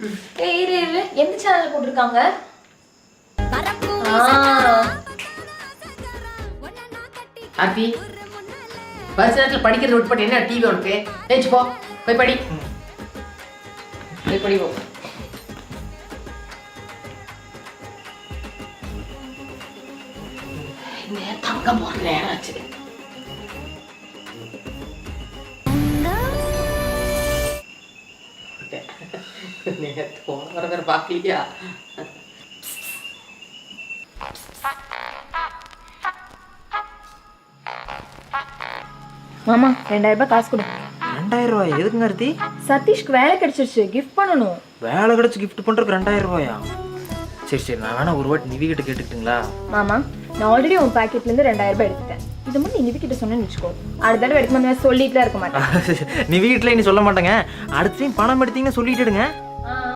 எந்த சேனல் போட்டிருக்காங்க? ஆர்த்தி பஸ் நேரத்தில் படிக்கிறது விட்டு போட்டு என்ன டிவி உனக்கு? ஏச்சு போ போய் படி. போய் படி போ. தங்க போற நேரம் ஆச்சு. நேரத்து போன வேற பாக்கலையா? மாமா 2000 ரூபாய் காசு கொடு. 2000 ரூபாய் எதுக்குங்க ஆர்த்தி? சதீஷ்க்கு வேலை கிடைச்சிருச்சு, கிஃப்ட் பண்ணணும். வேலை கிடைச்சு கிஃப்ட் பண்றதுக்கு 2000 ரூபாயா? சரி சரி, நான் வேணா ஒரு வாட்டி நிவி கிட்ட கேட்டுக்கிட்டுங்களா? மாமா நான் ஆல்ரெடி உன் பாக்கெட்ல இருந்து 2000 ரூபாய் எடுத்துட்டேன். இது மட்டும் நிவி கிட்ட சொன்னேன்னு வச்சுக்கோ, அடுத்த தடவை எடுக்கும்போது சொல்லிட்டுலாம் இருக்க மாட்டேன். நிவி கிட்ட நீ சொல்ல மாட்டேங்க, அடுத்த டைம் பணம் எடுத்தீங்கன்னு சொல்லிட்டுடுங்க.